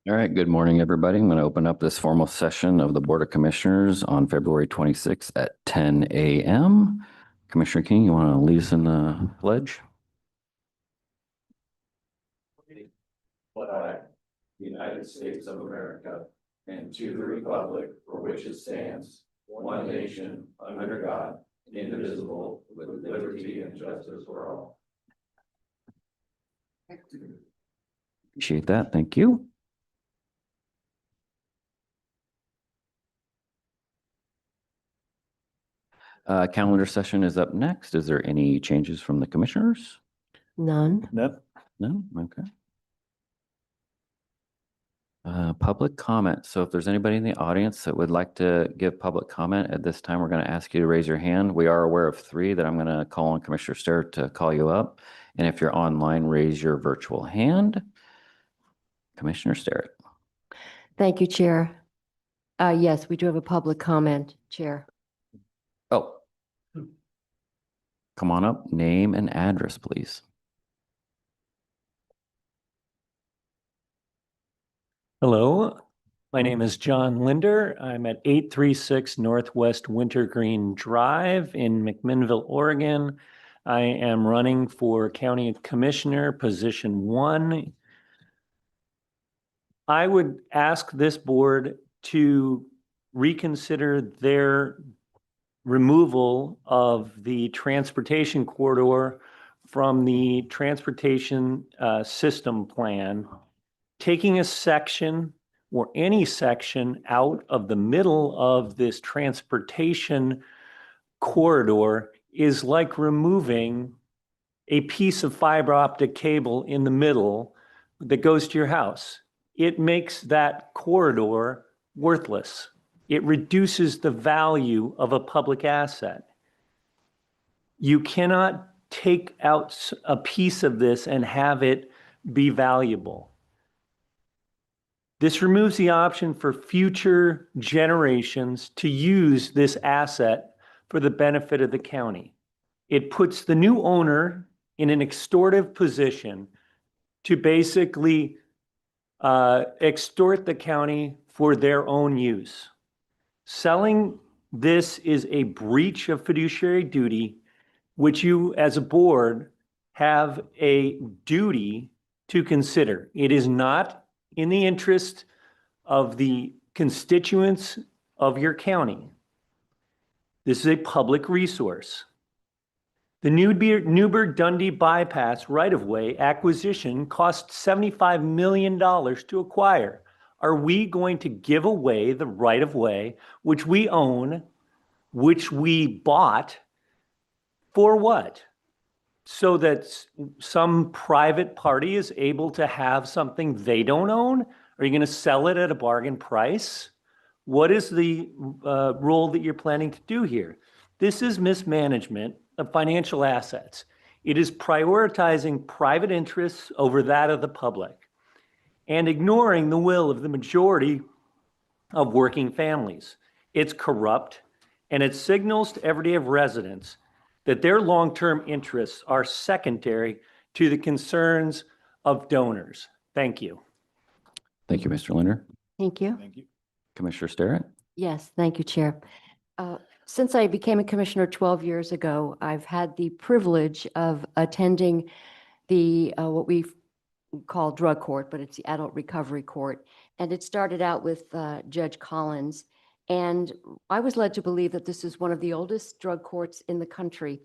All right, good morning, everybody. I'm going to open up this formal session of the Board of Commissioners on February 26th at 10 a.m. Commissioner King, you want to lead us in the pledge? Flag, United States of America, and to the republic for which it stands, one nation, under God, indivisible, with liberty and justice for all. Appreciate that. Thank you. Calendar session is up next. Is there any changes from the commissioners? None. No. No? Okay. Public comment. So if there's anybody in the audience that would like to give public comment at this time, we're going to ask you to raise your hand. We are aware of 3 that I'm going to call on Commissioner Sterrett to call you up. And if you're online, raise your virtual hand. Commissioner Sterrett. Thank you, Chair. Yes, we do have a public comment, Chair. Oh. Come on up. Name and address, please. Hello, my name is John Linder. I'm at 836 Northwest Wintergreen Drive in McMinnville, Oregon. I am running for County Commissioner, position 1. I would ask this board to reconsider their removal of the transportation corridor from the transportation system plan, taking a section or any section out of the middle of this transportation corridor is like removing a piece of fiber optic cable in the middle that goes to your house. It makes that corridor worthless. It reduces the value of a public asset. You cannot take out a piece of this and have it be valuable. This removes the option for future generations to use this asset for the benefit of the county. It puts the new owner in an extortive position to basically extort the county for their own use. Selling this is a breach of fiduciary duty, which you as a board have a duty to consider. It is not in the interest of the constituents of your county. This is a public resource. The Newburgh-Dundee bypass right-of-way acquisition cost $75 million to acquire. Are we going to give away the right-of-way, which we own, which we bought, for what? So that some private party is able to have something they don't own? Are you going to sell it at a bargain price? What is the role that you're planning to do here? This is mismanagement of financial assets. It is prioritizing private interests over that of the public and ignoring the will of the majority of working families. It's corrupt, and it signals to everyday residents that their long-term interests are secondary to the concerns of donors. Thank you. Thank you, Mr. Linder. Thank you. Thank you. Commissioner Sterrett. Yes, thank you, Chair. Since I became a commissioner 12 years ago, I've had the privilege of attending the what we call drug court, but it's the adult recovery court. And it started out with Judge Collins. And I was led to believe that this is one of the oldest drug courts in the country.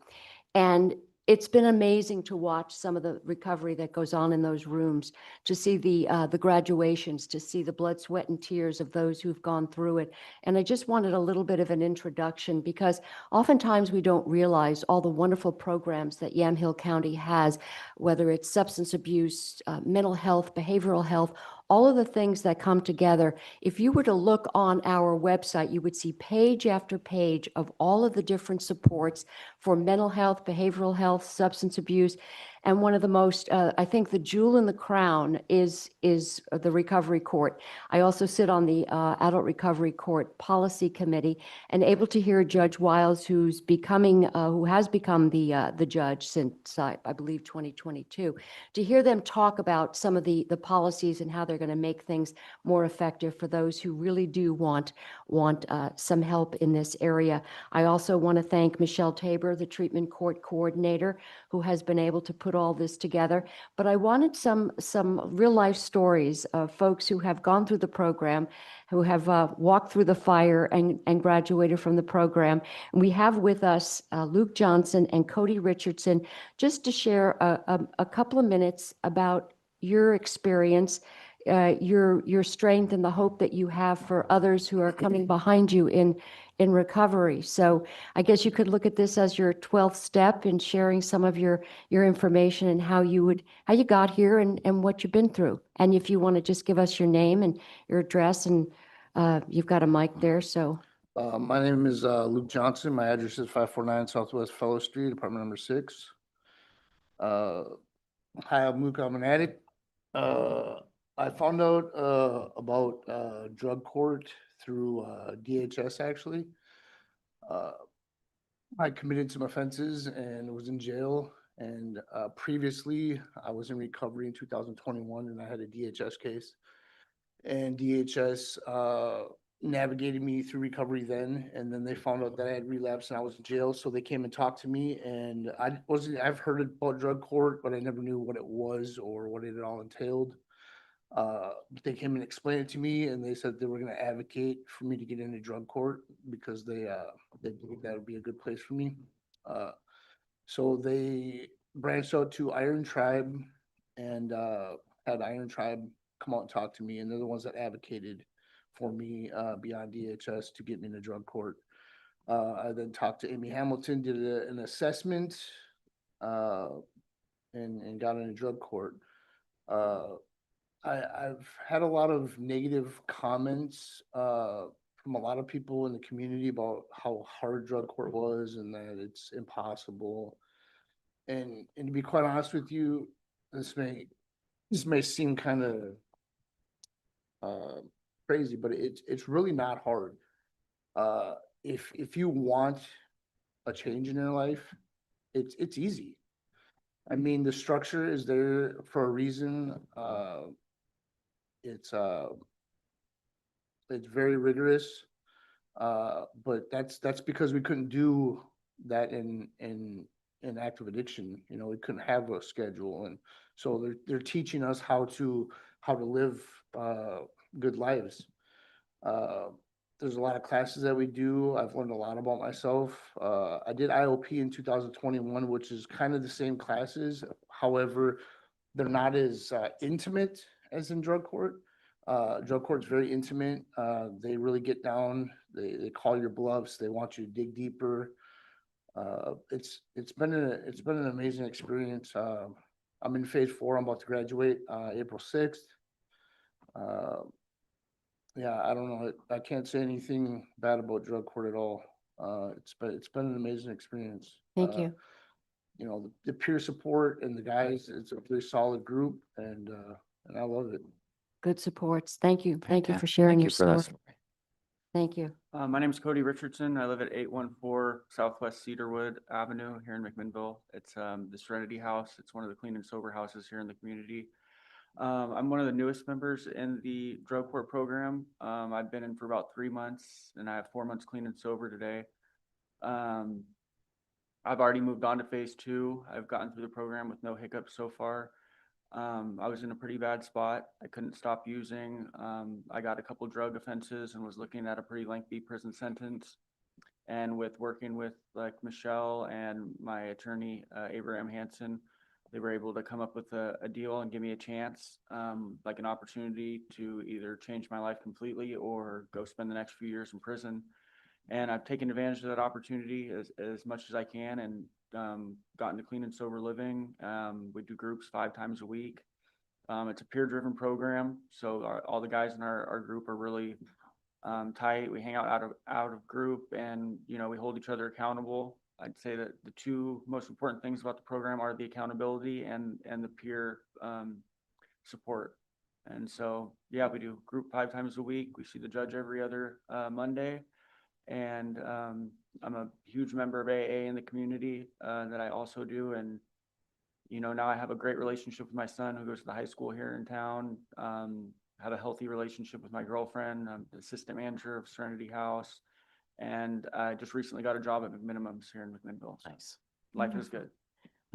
And it's been amazing to watch some of the recovery that goes on in those rooms, to see the graduations, to see the blood, sweat, and tears of those who've gone through it. And I just wanted a little bit of an introduction, because oftentimes we don't realize all the wonderful programs that Yamhill County has, whether it's substance abuse, mental health, behavioral health, all of the things that come together. If you were to look on our website, you would see page after page of all of the different supports for mental health, behavioral health, substance abuse. And one of the most, I think the jewel in the crown is the Recovery Court. I also sit on the Adult Recovery Court Policy Committee, and able to hear Judge Wiles, who has become the judge since, I believe, 2022, to hear them talk about some of the policies and how they're going to make things more effective for those who really do want some help in this area. I also want to thank Michelle Tabor, the treatment court coordinator, who has been able to put all this together. But I wanted some real life stories of folks who have gone through the program, who have walked through the fire and graduated from the program. And we have with us Luke Johnson and Cody Richardson, just to share a couple of minutes about your experience, your strength, and the hope that you have for others who are coming behind you in recovery. So I guess you could look at this as your 12th step in sharing some of your information and how you got here and what you've been through. And if you want to just give us your name and your address, and you've got a mic there, so. My name is Luke Johnson. My address is 549 Southwest Fellow Street, apartment number 6. Hi, I'm Luke. I'm an addict. I found out about drug court through DHS, actually. I committed some offenses and was in jail. And previously, I was in recovery in 2021, and I had a DHS case. And DHS navigated me through recovery then, and then they found out that I had relapsed and I was in jail, so they came and talked to me. And I've heard about drug court, but I never knew what it was or what it all entailed. They came and explained it to me, and they said they were going to advocate for me to get into drug court because they believe that would be a good place for me. So they branched out to Iron Tribe and had Iron Tribe come out and talk to me, and they're the ones that advocated for me beyond DHS to get me into drug court. I then talked to Amy Hamilton, did an assessment, and got into drug court. I've had a lot of negative comments from a lot of people in the community about how hard drug court was and that it's impossible. And to be quite honest with you, this may seem kind of crazy, but it's really not hard. If you want a change in your life, it's easy. I mean, the structure is there for a reason. It's very rigorous, but that's because we couldn't do that in active addiction. You know, we couldn't have a schedule, and so they're teaching us how to live good lives. There's a lot of classes that we do. I've learned a lot about myself. I did IOP in 2021, which is kind of the same classes. However, they're not as intimate as in drug court. Drug court is very intimate. They really get down. They call your bluffs. They want you to dig deeper. It's been an amazing experience. I'm in phase 4. I'm about to graduate April 6th. Yeah, I don't know. I can't say anything bad about drug court at all. It's been an amazing experience. Thank you. You know, the peer support and the guys, it's a really solid group, and I love it. Good supports. Thank you. Thank you for Fantastic. sharing Thank your you for that story. story. Thank you. My name is Cody Richardson. I live at 814 Southwest Cedarwood Avenue here in McMinnville. It's the Serenity House. It's one of the clean and sober houses here in the community. I'm one of the newest members in the drug court program. I've been in for about 3 months, and I have 4 months clean and sober today. I've already moved on to phase 2. I've gotten through the program with no hiccups so far. I was in a pretty bad spot. I couldn't stop using. I got a couple drug offenses and was looking at a pretty lengthy prison sentence. And with working with like Michelle and my attorney, Abraham Hansen, they were able to come up with a deal and give me a chance, like an opportunity to either change my life completely or go spend the next few years in prison. And I've taken advantage of that opportunity as much as I can, and gotten to clean and sober living. We do groups 5 times a week. It's a peer-driven program, so all the guys in our group are really tight. We hang out of group, and we hold each other accountable. I'd say that the two most important things about the program are the accountability and the peer support. And so, yeah, we do group 5 times a week. We see the judge every other Monday. And I'm a huge member of AA in the community that I also do. And, you know, now I have a great relationship with my son who goes to the high school here in town. Have a healthy relationship with my girlfriend. I'm the assistant manager of Serenity House. And I just recently got a job at McMinimums here in McMinnville. So Nice. life is good.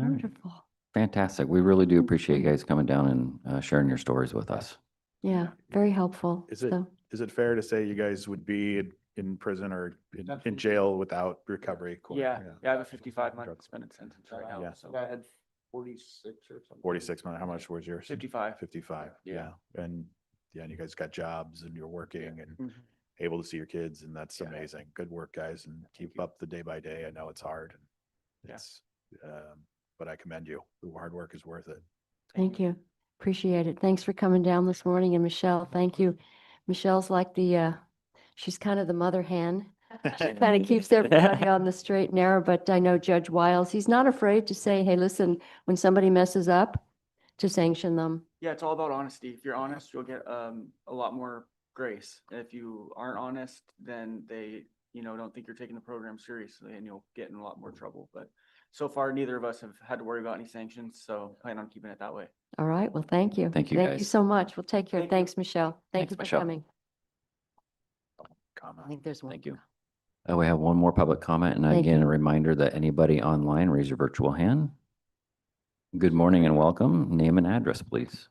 All right. Wonderful. Fantastic. We really do appreciate you guys coming down and sharing your stories with us. Yeah, very helpful. Is it- So, Is it fair to say you guys would be in prison or in jail without recovery? Court? Yeah, I have a 55-month Drug- suspended sentence right now. Yeah. So I had 46 or something. 46 months. How much was yours? 55. 55. Yeah. And yeah, and you guys got jobs and you're working and Mhm. able to see your kids, and that's Yeah. amazing. Good work, guys, and keep you. up the day by day. I know it's hard. Yeah. It's, but I commend you. The hard work is worth it. thank you. Appreciate it. Thanks for coming down this morning. And Michelle, thank you. Michelle's like she's kind of the mother hen. She kind of keeps everybody on the straight and narrow, but I know Judge Wiles, he's not afraid to say, hey, listen, when somebody messes up, to sanction them. Yeah, it's all about honesty. If you're honest, you'll get a lot more grace. If you aren't honest, then they, you know, don't think you're taking the program seriously and you'll get in a lot more trouble. But so far, neither of us have had to worry about any sanctions, so plan on keeping it that way. All right, well, thank you. Thank you, Thank you guys. so much. We'll take care. Thank you. Thanks, Michelle. Thank Thanks, you for Michelle. coming. I Comment. think there's one. Thank you. We have one more public comment, and Thank again, you. a reminder that anybody online, raise your virtual hand. Good morning and welcome. Name and address, please.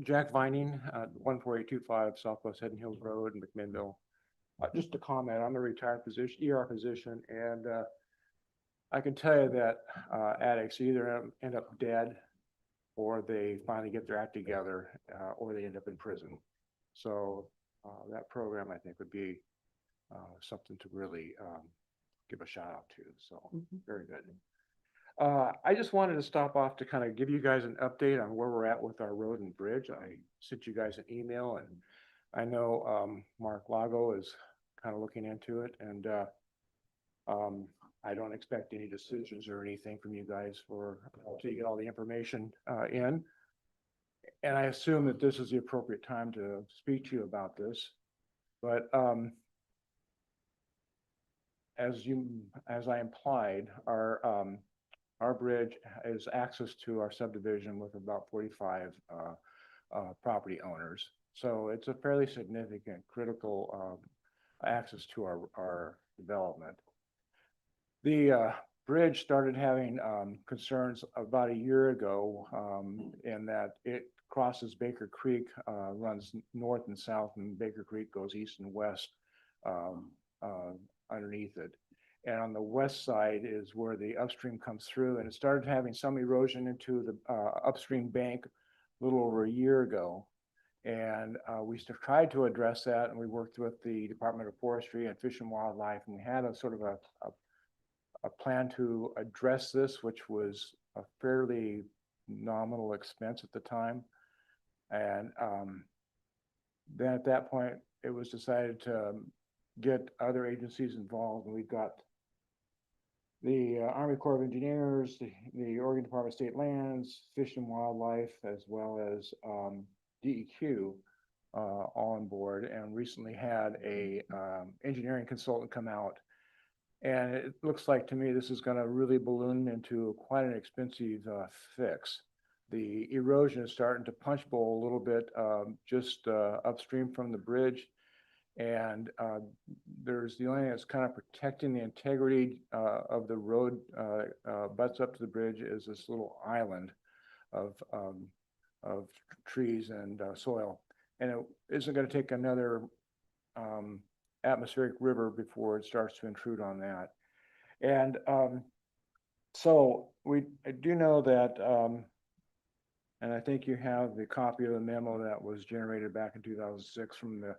Jack Vining, 14825 Southwest Hidden Hills Road in McMinnville. Just a comment, I'm a retired physician, ER physician, and I can tell you that addicts either end up dead or they finally get their act together, or they end up in prison. So that program, I think, would be something to really give a shout out to. So Mhm. very good. I just wanted to stop off to kind of give you guys an update on where we're at with our road and bridge. I sent you guys an email, and I know Mark Lago is kind of looking into it, and I don't expect any decisions or anything from you guys until you get all the information in. And I assume that this is the appropriate time to speak to you about this. But as I implied, our bridge is access to our subdivision with about 45 property owners. So it's a fairly significant, critical access to our development. The bridge started having concerns about a year ago in that it crosses Baker Creek, runs north and south, and Baker Creek goes east and west underneath it. And on the west side is where the upstream comes through, and it started having some erosion into the upstream bank a little over a year ago. And we tried to address that, and we worked with the Department of Forestry and Fish and Wildlife, and we had a sort of a plan to address this, which was a fairly nominal expense at the time. And then at that point, it was decided to get other agencies involved, and we got the Army Corps of Engineers, the Oregon Department of State Lands, Fish and Wildlife, as well as DEQ all on board, and recently had a engineering consultant come out. And it looks like to me this is going to really balloon into quite an expensive fix. The erosion is starting to punch bowl a little bit just upstream from the bridge. And there's the only thing that's kind of protecting the integrity of the road butts up to the bridge is this little island of trees and soil. And it isn't going to take another atmospheric river before it starts to intrude on that. And so I do know that, and I think you have the copy of the memo that was generated back in 2006 from the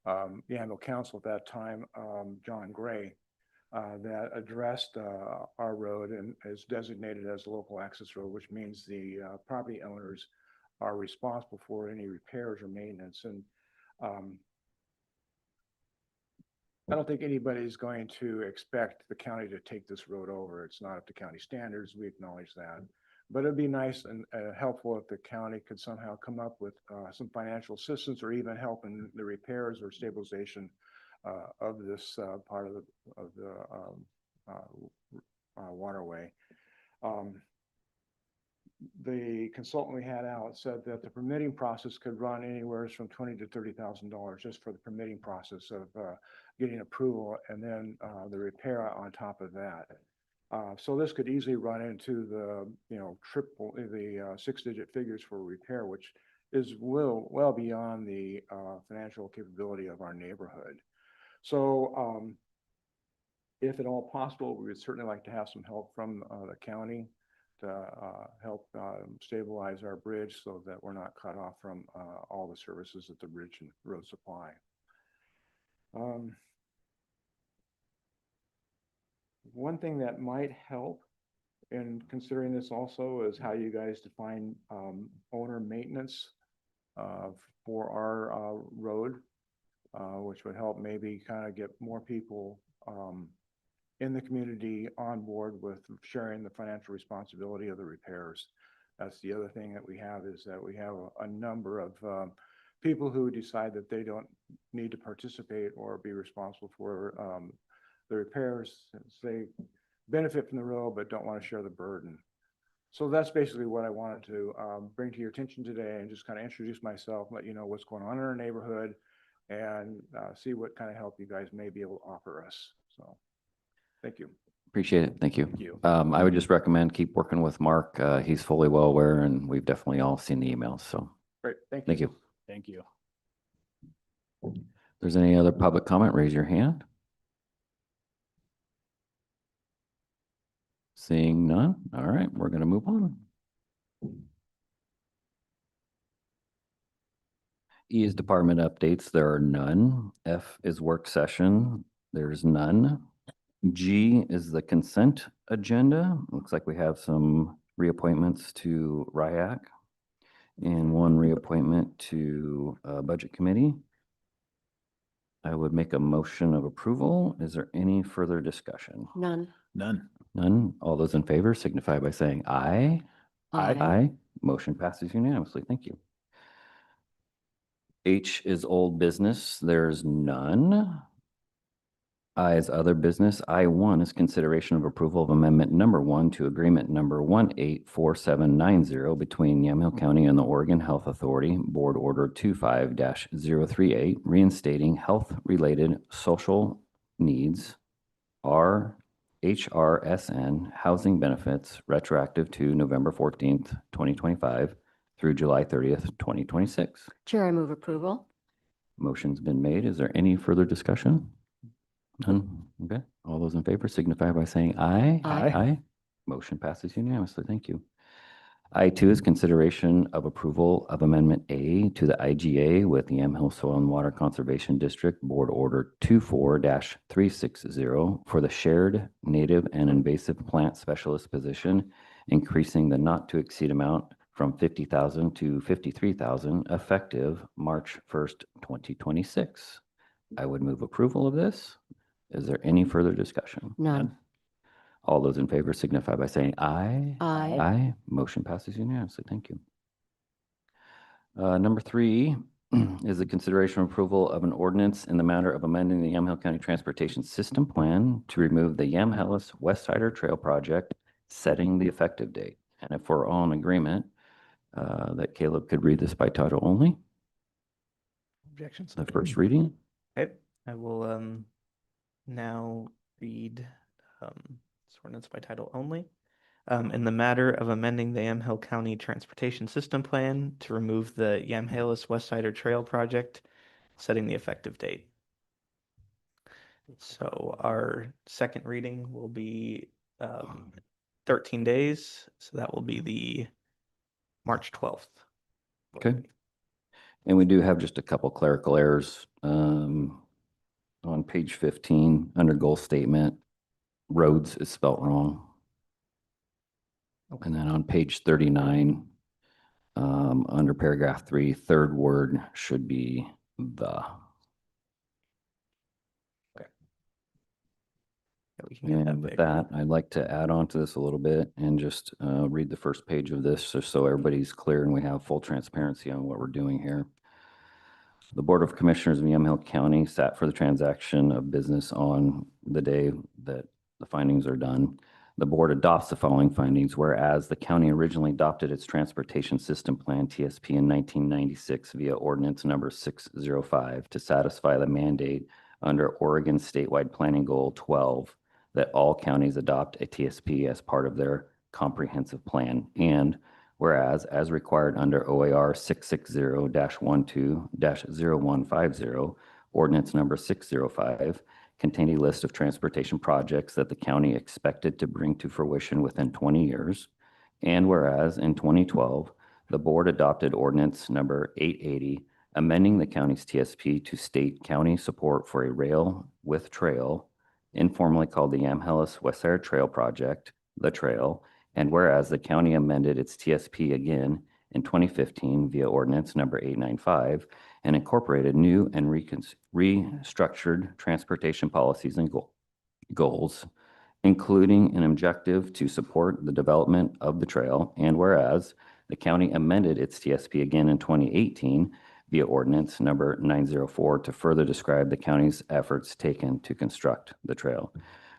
Yandell Council at that time, John Gray, that addressed our road and is designated as a local access road, which means the property owners are responsible for any repairs or maintenance. And I don't think anybody's going to expect the county to take this road over. It's not up to county standards. We acknowledge that. But it'd be nice and helpful if the county could somehow come up with some financial assistance or even help in the repairs or stabilization of this part of the waterway. The consultant we had out said that the permitting process could run anywhere from $20,000 to $30,000 just for the permitting process of getting approval and then the repair on top of that. So this could easily run into the, the 6-digit figures for repair, which is well beyond the financial capability of our neighborhood. So if at all possible, we would certainly like to have some help from the county to help stabilize our bridge so that we're not cut off from all the services that the bridge and road supply. One thing that might help in considering this also is how you guys define owner maintenance for our road, which would help maybe kind of get more people in the community on board with sharing the financial responsibility of the repairs. That's the other thing that we have, is that we have a number of people who decide that they don't need to participate or be responsible for the repairs. They benefit from the road but don't want to share the burden. So that's basically what I wanted to bring to your attention today, and just kind of introduce myself, let you know what's going on in our neighborhood, and see what kind of help you guys may be able to offer us. So thank you. Appreciate it. Thank you. Thank you. I would just recommend keep working with Mark. He's fully well aware, and we've definitely all seen the emails. So Great. Thank you. thank you. Thank you. If there's any other public comment, raise your hand. Seeing none. All right, we're going to move on. E is department updates. There are none. F is work session. There's none. G is the consent agenda. Looks like we have some reappointments to RIAC and one reappointment to Budget Committee. I would make a motion of approval. Is there any further discussion? None. None. None. All those in favor signify by saying aye. Aye. Motion passes unanimously. Thank you. H is old business. There's none. I is other business. I1 is consideration of approval of amendment number 1 to agreement number 184790 between Yamhill County and the Oregon Health Authority, Board Order 25-038, reinstating health-related social needs, HRSN housing benefits retroactive to November 14th, 2025 through July 30th, 2026. Chair, I move approval. Motion's been made. Is there any further discussion? None. Okay. All those in favor signify by saying aye. Aye. Aye. Motion passes unanimously. Thank you. I2 is consideration of approval of Amendment A to the IGA with the Yamhill Soil and Water Conservation District Board Order 24-360 for the shared native and invasive plant specialist position, increasing the not to exceed amount from $50,000 to $53,000 effective March 1st, 2026. I would move approval of this. Is there any further discussion? None. All those in favor signify by saying aye. Aye. Aye. Motion passes unanimously. Thank you. Number 3 is the consideration of approval of an ordinance in the matter of amending the Yamhill County Transportation System Plan to remove the Yamhillis West Sider Trail Project, setting the effective date. And if we're all in agreement, that Caleb could read this by title only, Objections? the first reading. Okay, I will now read this ordinance by title only. In the matter of amending the Yamhill County Transportation System Plan to remove the Yamhillis West Sider Trail Project, setting the effective date. So our second reading will be 13 days. So that will be the March 12th. Okay. And we do have just a couple clerical errors on page 15 under goal statement. Roads is spelt wrong. And then on page 39, under paragraph 3, third word should be the. we can get that And with fixed. that, I'd like to add on to this a little bit and just read the first page of this so everybody's clear and we have full transparency on what we're doing here. The Board of Commissioners of Yamhill County sat for the transaction of business on the day that the findings are done. The board adopts the following findings, whereas the county originally adopted its Transportation System Plan, TSP, in 1996 via ordinance number 605 to satisfy the mandate under Oregon statewide planning goal 12 that all counties adopt a TSP as part of their comprehensive plan. And whereas, as required under OAR 660-12-0150, ordinance number 605, contained a list of transportation projects that the county expected to bring to fruition within 20 years. And whereas in 2012, the board adopted ordinance number 880, amending the county's TSP to state county support for a rail with trail, informally called the Yamhillis Western Trail Project, the Trail. And whereas the county amended its TSP again in 2015 via ordinance number 895 and incorporated new and restructured transportation policies and goals, including an objective to support the development of the trail. And whereas the county amended its TSP again in 2018 via ordinance number 904 to further describe the county's efforts taken to construct the trail.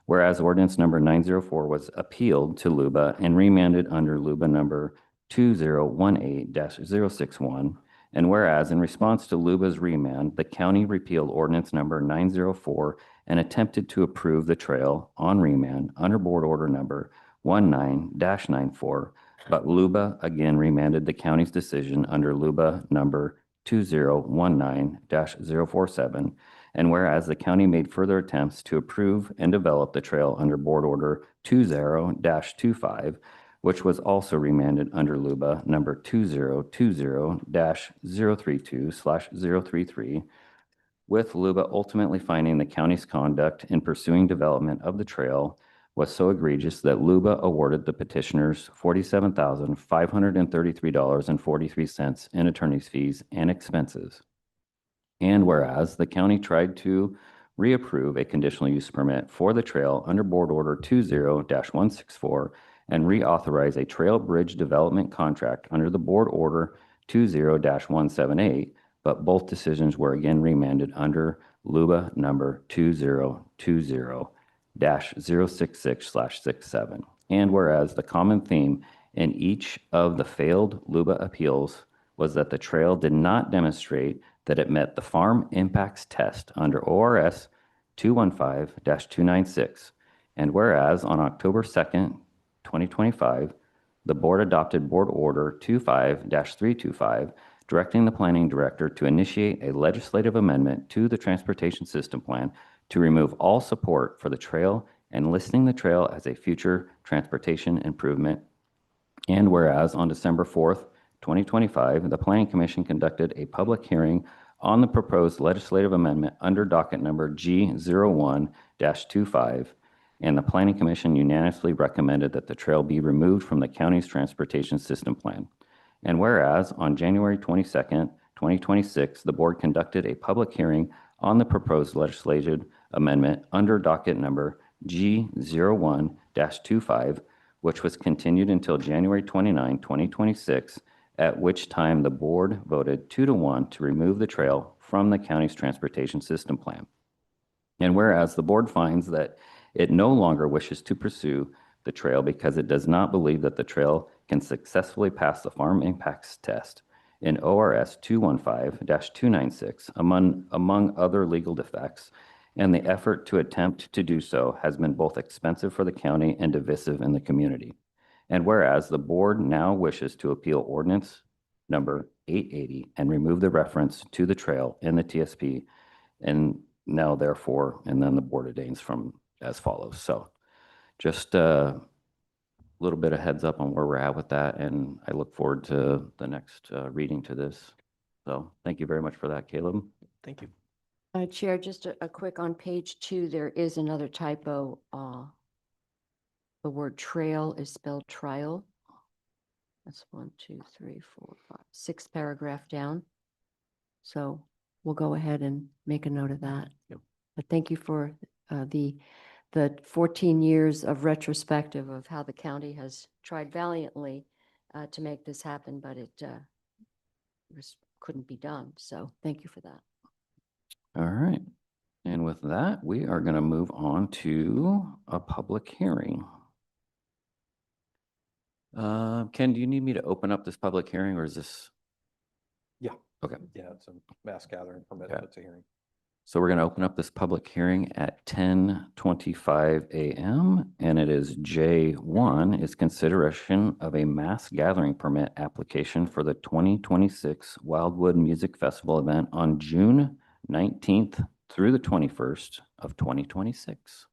Whereas ordinance number 904 was appealed to LUBA and remanded under LUBA number 2018-061, and whereas in response to LUBA's remand, the county repealed ordinance number 904 and attempted to approve the trail on remand under board order number 19-94, but LUBA again remanded the county's decision under LUBA number 2019-047. And whereas the county made further attempts to approve and develop the trail under board order 20-25, which was also remanded under LUBA number 2020-032/033, with LUBA ultimately finding the county's conduct in pursuing development of the trail was so egregious that LUBA awarded the petitioners $47,533.43 in attorney's fees and expenses. And whereas the county tried to reapprove a conditional use permit for the trail under board order 20-164 and reauthorize a trail bridge development contract under the board order 20-178, but both decisions were again remanded under LUBA number 2020-066/67. And whereas the common theme in each of the failed LUBA appeals was that the trail did not demonstrate that it met the farm impacts test under ORS 215-296. And whereas on October 2nd, 2025, the board adopted board order 25-325, directing the planning director to initiate a legislative amendment to the transportation system plan to remove all support for the trail and listing the trail as a future transportation improvement. And whereas on December 4th, 2025, the Planning Commission conducted a public hearing on the proposed legislative amendment under docket number G01-25, and the Planning Commission unanimously recommended that the trail be removed from the county's transportation system plan. And whereas on January 22nd, 2026, the board conducted a public hearing on the proposed legislative amendment under docket number G01-25, which was continued until January 29, 2026, at which time the board voted 2-1 to remove the trail from the county's transportation system plan. And whereas the board finds that it no longer wishes to pursue the trail because it does not believe that the trail can successfully pass the farm impacts test in ORS 215-296, among other legal defects, and the effort to attempt to do so has been both expensive for the county and divisive in the community. And whereas the board now wishes to appeal ordinance number 880 and remove the reference to the trail in the TSP, and now therefore, and then the board ordains from as follows. So just a little bit of heads up on where we're at with that, and I look forward to the next reading to this. So thank you very much for that, Caleb. Thank you. Chair, just a quick on page 2, there is another typo. The word trail is spelled trial. That's 1, 2, 3, 4, 5, 6 paragraph down. So we'll go ahead and make a note of that. Yep. But thank you for the the 14 years of retrospective of how the county has tried valiantly to make this happen, but it couldn't be done. So thank you for that. All right. And with that, we are going to move on to a public hearing. Ken, do you need me to open up this public hearing or is this? Yeah. Okay. Yeah, it's a mass gathering permit, Okay. it's a hearing. So we're going to open up this public hearing at 10:25 a.m. and it is J1 is consideration of a mass gathering permit application for the 2026 Wildwood Music Festival event on June 19th through the 21st of 2026.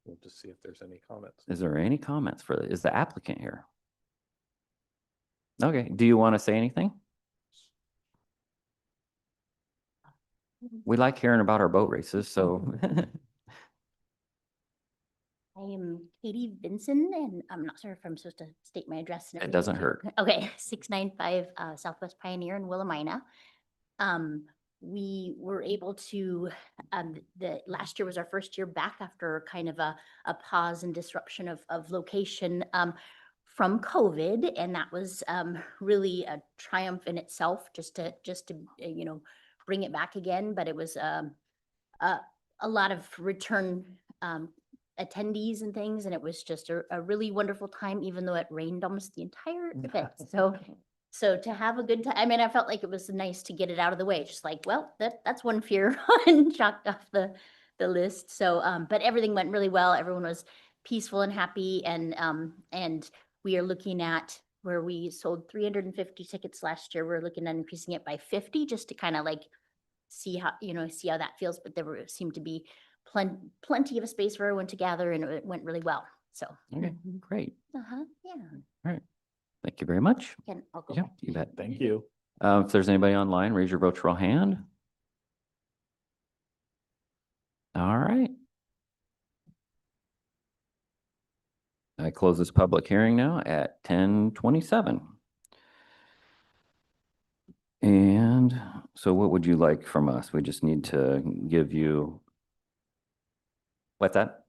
We'll just see if there's any comments. Is there any comments for is the applicant here? Okay, do you want to say anything? We like hearing about our boat races, so. I am Katie Vinson, and I'm not sure if I'm supposed to state my address. and It everything. doesn't hurt. Okay, 695 Southwest Pioneer in Willamina. We were able to, last year was our first year back after kind of a pause and disruption of location from COVID, and that was really a triumph in itself just to you know, bring it back again. But it was a lot of return attendees and things, and it was just a really wonderful time, even though it rained almost the entire event. So to have a good time, I mean, I felt like it was nice to get it out of the way. Just like, well, that's one fear and chalked off the list. So, but everything went really well. Everyone was peaceful and happy, and we are looking at where we sold 350 tickets last year. We're looking at increasing it by 50 just to kind of like see how that feels. But there seemed to be plenty of a space for everyone to gather, and it went really well. So. Okay, great. Yeah. Thank you very much. I'll go Yeah, back to you bet. Thank you. If there's anybody online, raise your virtual hand. All right. I close this public hearing now at 10:27. And so what would you like from us? We just need to give you. What's that?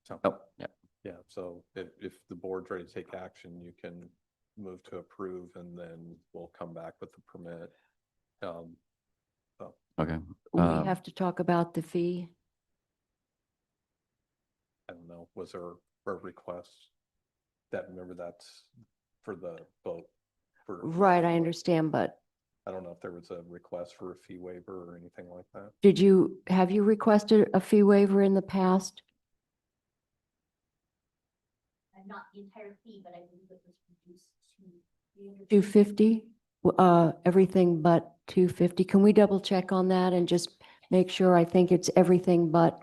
So, Oh, yeah. yeah, so if the board's ready to take action, you can move to approve and then we'll come back with the permit. Okay. We Um, have to talk about the fee. I don't know, was there a request? Remember that's for the boat. Right, I understand, but I don't know if there was a request for a fee waiver or anything like that. have you requested a fee waiver in the past? Not the entire fee, but I believe it was reduced to 250? Everything but 250. Can we double check on that and just make sure? I think it's everything but,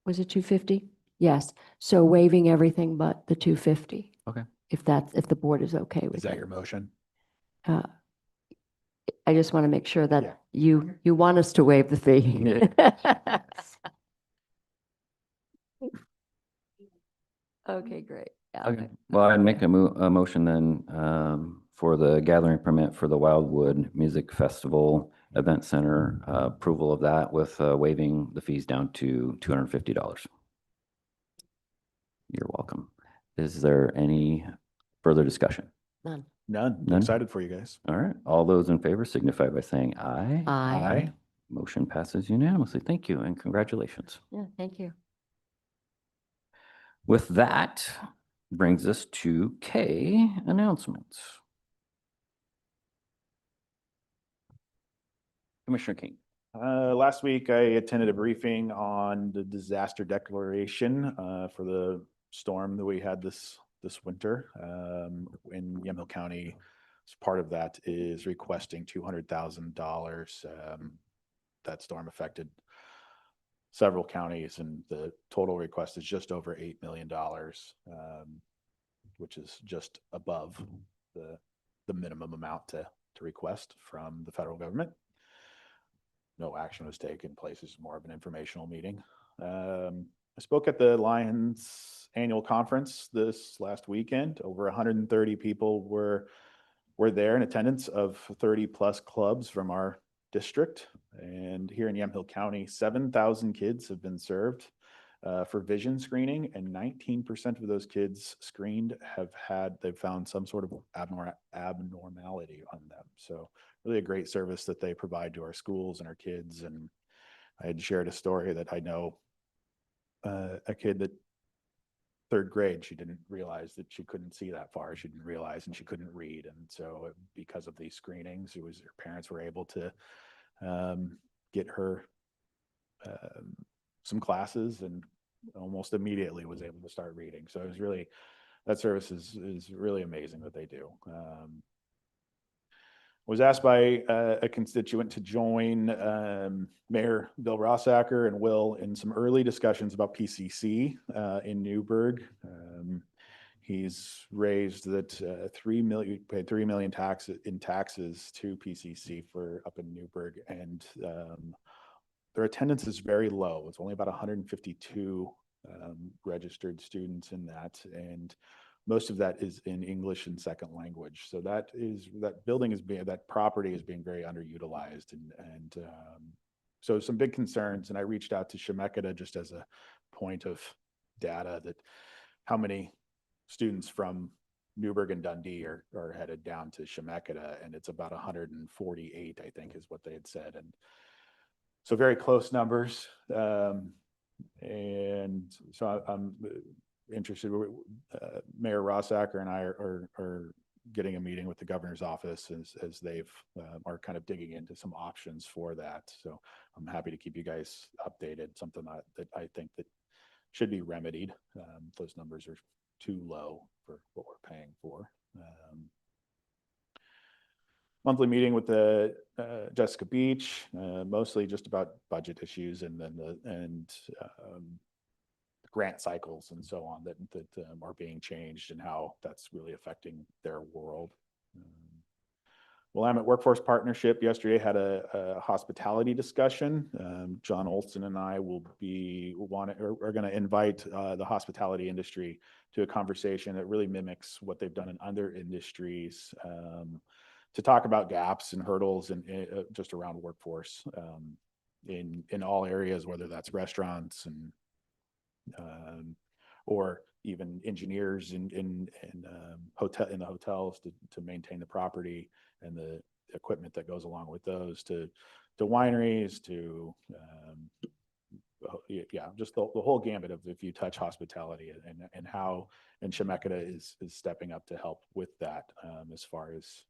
was it 250? Yes. So waiving everything but the 250. Okay. If the board is okay with Is that it. your motion? I just want to make sure Yeah. that you want us to waive the fee. Okay, great. Yeah, Okay, well, I'd make a motion then for the gathering permit for the Wildwood Music Festival Event Center, approval of that with waiving the fees down to $250. You're welcome. Is there any further discussion? None. None. I'm None? excited for you guys. All right, all those in favor signify by saying aye. Aye. Motion passes unanimously. Thank you and congratulations. Yeah, thank you. With that, brings us to K, announcements. Commissioner King. Last week, I attended a briefing on the disaster declaration for the storm that we had this winter in Yamhill County. As part of that is requesting $200,000. That storm affected several counties, and the total request is just over $8 million, which is just above the minimum amount to request from the federal government. No action was taken. Place is more of an informational meeting. I spoke at the Lions annual conference this last weekend. Over 130 people were there in attendance of 30 plus clubs from our district. And here in Yamhill County, 7,000 kids have been served for vision screening, and 19% of those kids screened they've found some sort of abnormality on them. So really a great service that they provide to our schools and our kids. And I had shared a story that I know a kid that third grade, she didn't realize that she couldn't see that far. She didn't realize, and she couldn't read. And so because of these screenings, her parents were able to get her some classes, and almost immediately was able to start reading. So it was really, that service is really amazing that they do. Was asked by a constituent to join Mayor Bill Rossacker and Will in some early discussions about PCC in Newburgh. He's raised that 3 million, paid 3 million in taxes to PCC for up in Newburgh, and their attendance is very low. It's only about 152 registered students in that, and most of that is in English and second language. So that property is being very underutilized, and so some big concerns. And I reached out to Chemeketa just as a point of data, that how many students from Newburgh and Dundee are headed down to Chemeketa, and it's about 148, I think, is what they had said. And so very close numbers. And so I'm interested. Mayor Rossacker and I are getting a meeting with the governor's office as they've are kind of digging into some options for that. So I'm happy to keep you guys updated. Something that I think that should be remedied. Those numbers are too low for what we're paying for. Monthly meeting with the Jessica Beach, mostly just about budget issues, and then grant cycles and so on that are being changed, and how that's really affecting their world. Willamette Workforce Partnership yesterday had a hospitality discussion. John Olson and I are going to invite the hospitality industry to a conversation that really mimics what they've done in other industries, to talk about gaps and hurdles and just around workforce in all areas, whether that's restaurants and or even engineers in the hotels to maintain the property and the equipment that goes along with those, to wineries, to just the whole gambit of, if you touch hospitality, and how, and Chemeketa is stepping up to help with that, as far as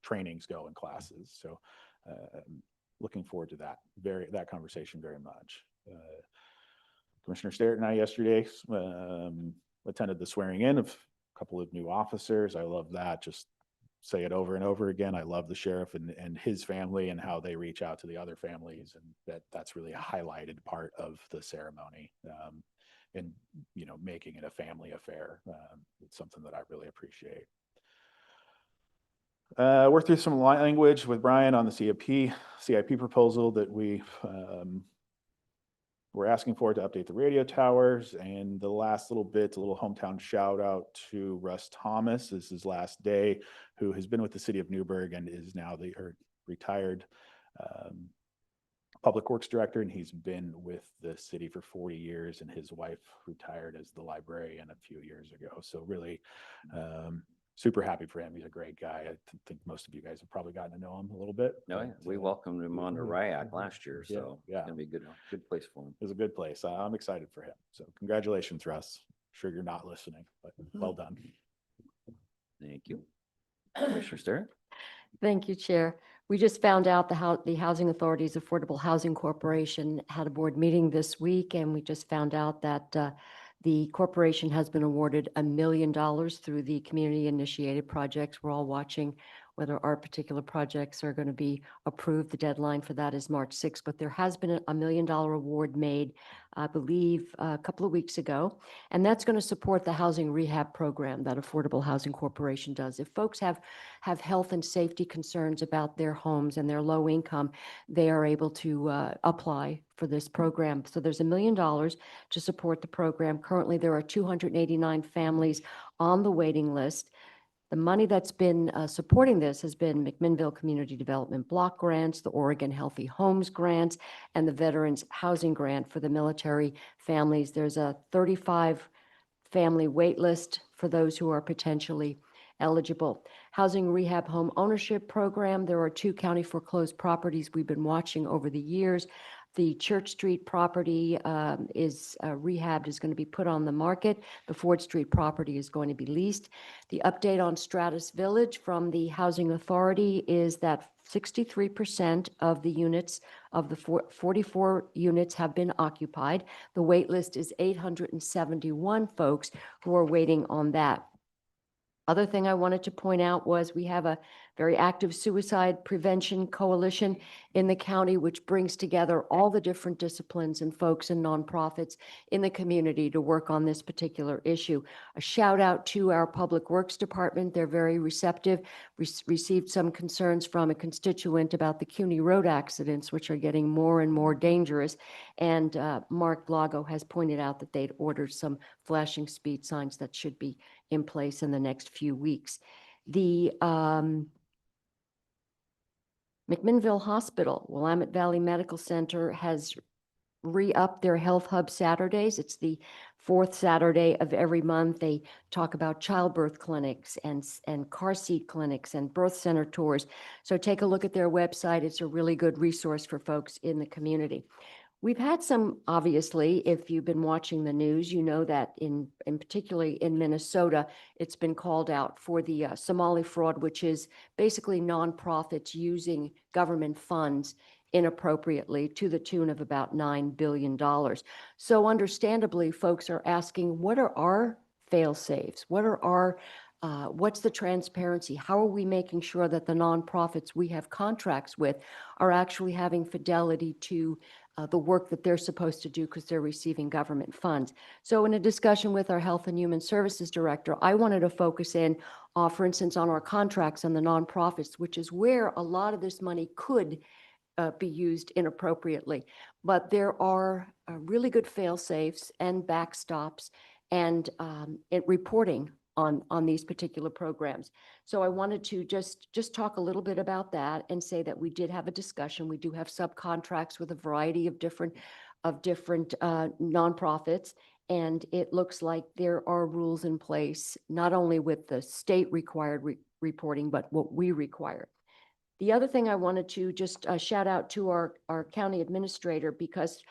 trainings go and classes. So looking forward to that conversation very much. Commissioner Sterrett and I yesterday attended the swearing in of a couple of new officers. I love that. Just say it over and over again. I love the sheriff and his family, and how they reach out to the other families, and that's really a highlighted part of the ceremony. And making it a family affair. It's something that I really appreciate. Worked through some language with Brian on the CIP proposal that we're asking for to update the radio towers. And the last little bit, a little hometown shout out to Russ Thomas. This is his last day, who has been with the city of Newburgh and is now the retired public works director. And he's been with the city for 40 years, and his wife retired as the librarian a few years ago. So really super happy for him. He's a great guy. I think most of you guys have probably gotten to know him a little bit. No, we welcomed him on to RIAC last year, so yeah. it's gonna be a good place for him. It was a good place. I'm excited for him. So congratulations, Russ. I'm sure you're not listening, but well done. Thank you. Commissioner Sterrett? Thank you, Chair. We just found out the Housing Authority's Affordable Housing Corporation had a board meeting this week, and we just found out that the corporation has been awarded $1 million through the community-initiated projects. We're all watching whether our particular projects are going to be approved. The deadline for that is March 6th, but there has been a $1 million award made, I believe, a couple of weeks ago, and that's going to support the housing rehab program that Affordable Housing Corporation does. If folks have health and safety concerns about their homes and their low income, they are able to apply for this program. So there's $1 million to support the program. Currently, there are 289 families on the waiting list. The money that's been supporting this has been McMinnville Community Development Block Grants, the Oregon Healthy Homes Grants, and the Veterans Housing Grant for the military families. There's a 35 family wait list for those who are potentially eligible. Housing Rehab Home Ownership Program, there are 2 county foreclosed properties we've been watching over the years. The Church Street property is rehabbed, is going to be put on the market. The Ford Street property is going to be leased. The update on Stratus Village from the Housing Authority is that 63% of the units of the 44 units have been occupied. The wait list is 871 folks who are waiting on that. Other thing I wanted to point out was we have a very active suicide prevention coalition in the county, which brings together all the different disciplines and folks and nonprofits in the community to work on this particular issue. A shout out to our Public Works Department. They're very receptive. Received some concerns from a constituent about the CUNY road accidents, which are getting more and more dangerous. And Mark Blago has pointed out that they'd ordered some flashing speed signs that should be in place in the next few weeks. The McMinnville Hospital, Willamette Valley Medical Center has re-upped their Health Hub Saturdays. It's the 4th Saturday of every month. They talk about childbirth clinics and car seat clinics and birth center tours. So take a look at their website. It's a really good resource for folks in the community. We've had some, obviously, if you've been watching the news, you know that in particularly in Minnesota, it's been called out for the Somali fraud, which is basically nonprofits using government funds inappropriately to the tune of about $9 billion. So understandably, folks are asking, what are our fail-safes? What are our what's the transparency? How are we making sure that the nonprofits we have contracts with are actually having fidelity to the work that they're supposed to do because they're receiving government funds? So in a discussion with our Health and Human Services Director, I wanted to focus in, for instance, on our contracts on the nonprofits, which is where a lot of this money could be used inappropriately. But there are really good fail-safes and backstops and reporting on these particular programs. So I wanted to just talk a little bit about that and say that we did have a discussion. We do have subcontracts with a variety of different nonprofits, and it looks like there are rules in place, not only with the state required reporting, but what we require. The other thing I wanted to just shout out to our county administrator, because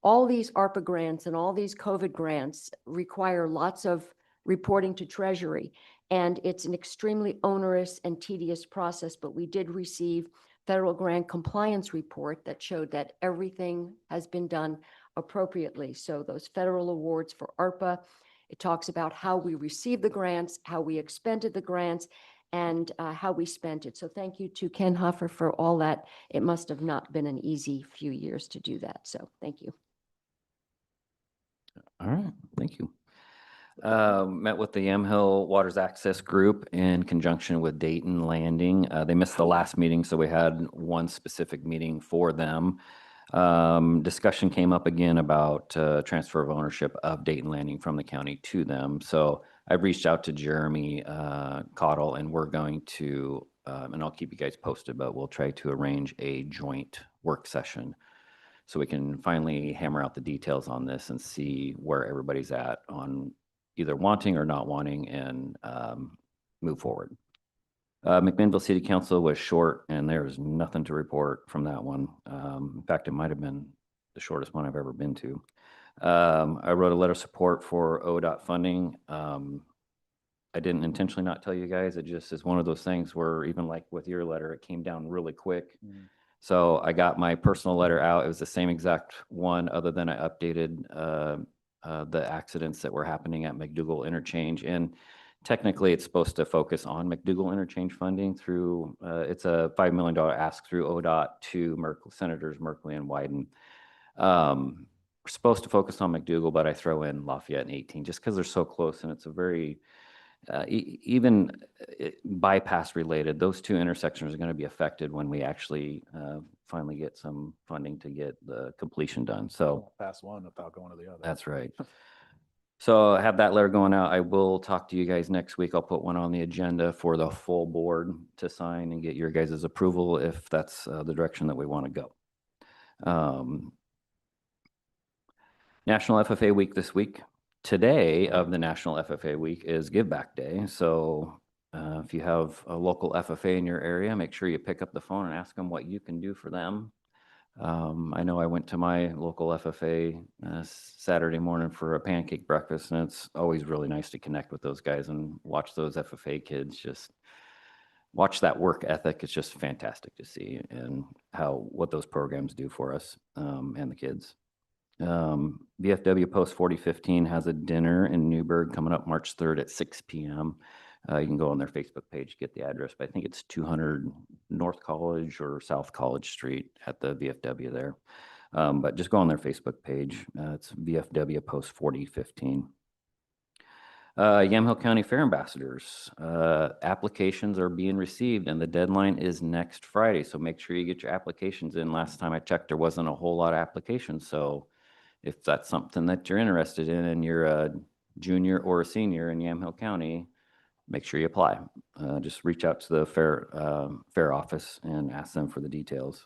all these ARPA grants and all these COVID grants require lots of reporting to Treasury, and it's an extremely onerous and tedious process, but we did receive federal grant compliance report that showed that everything has been done appropriately. So those federal awards for ARPA, it talks about how we received the grants, how we expended the grants, and how we spent it. So thank you to Ken Huffer for all that. It must have not been an easy few years to do that. So thank you. All right, thank you. Met with the Yamhill Waters Access Group in conjunction with Dayton Landing. They missed the last meeting, so we had one specific meeting for them. Discussion came up again about transfer of ownership of Dayton Landing from the county to them. So I reached out to Jeremy Cottle, and we're going to, and I'll keep you guys posted, but we'll try to arrange a joint work session so we can finally hammer out the details on this and see where everybody's at on either wanting or not wanting, and move forward. McMinnville City Council was short, and there was nothing to report from that one. In fact, it might have been the shortest one I've ever been to. I wrote a letter of support for ODOT funding. I didn't intentionally not tell you guys. It just is one of those things where, even like with your letter, it came down really quick. So I got my personal letter out. It was the same exact one, other than I updated the accidents that were happening at McDougal Interchange. And technically, it's supposed to focus on McDougal Interchange funding through, it's a $5 million ask through ODOT to Senators Merkley and Wyden. We're supposed to focus on McDougal, but I throw in Lafayette and 18 just because they're so close, and it's a very, even bypass related, those two intersections are going to be affected when we actually finally get some funding to get the completion done. So Pass one without going to the other. that's right. So I have that letter going out. I will talk to you guys next week. I'll put one on the agenda for the full board to sign and get your guys' approval if that's the direction that we want to go. National FFA Week this week. Today of the National FFA Week is Give Back Day. So if you have a local FFA in your area, make sure you pick up the phone and ask them what you can do for them. I know I went to my local FFA Saturday morning for a pancake breakfast, and it's always really nice to connect with those guys and watch those FFA kids just watch that work ethic. It's just fantastic to see and what those programs do for us and the kids. VFW Post 4015 has a dinner in Newburgh coming up March 3rd at 6 p.m. You can go on their Facebook page, get the address, but I think it's 200 North College or South College Street at the VFW there. But just go on their Facebook page. It's VFW Post 4015. Yamhill County Fair Ambassadors. Applications are being received and the deadline is next Friday. So make sure you get your applications in. Last time I checked, there wasn't a whole lot of applications. So if that's something that you're interested in and you're a junior or a senior in Yamhill County, make sure you apply. Just reach out to the fair office and ask them for the details.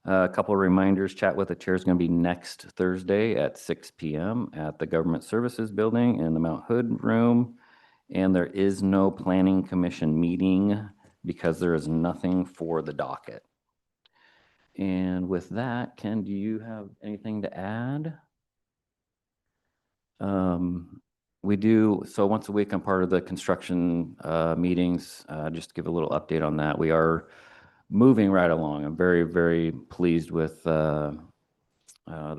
A couple of reminders, Chat with the Chair is going to be next Thursday at 6 p.m. at the Government Services Building in the Mount Hood Room. And there is no Planning Commission meeting because there is nothing for the docket. And with that, Ken, do you have anything to add? We do, so once a week, I'm part of the construction meetings. Just to give a little update on that, we are moving right along. I'm very, very pleased with the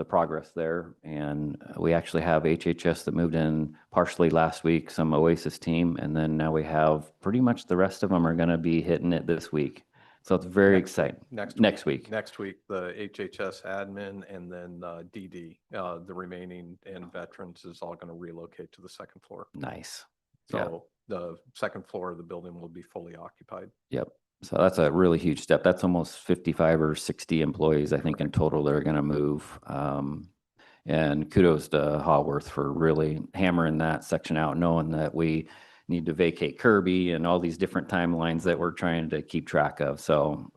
progress there. And we actually have HHS that moved in partially last week, some Oasis team, and then now we have pretty much the rest of them are going to be hitting it this week. So it's very exciting. Next week. Next week, the HHS admin and then DD, the remaining and veterans is all going to relocate to the second floor. Nice. Yeah. So the second floor of the building will be fully occupied. Yep. So that's a really huge step. That's almost 55 or 60 employees, I think, in total that are going to move. And kudos to Haworth for really hammering that section out, knowing that we need to vacate Kirby and all these different timelines that we're trying to keep track of. So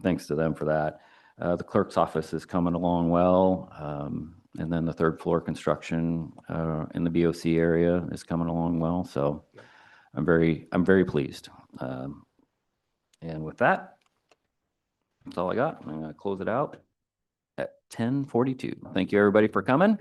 thanks to them for that. The clerk's office is coming along well. And then the third floor construction in the BOC area is coming along well. So I'm very pleased. And with that, that's all I got. I'm going to close it out at 10:42. Thank you, everybody, for coming.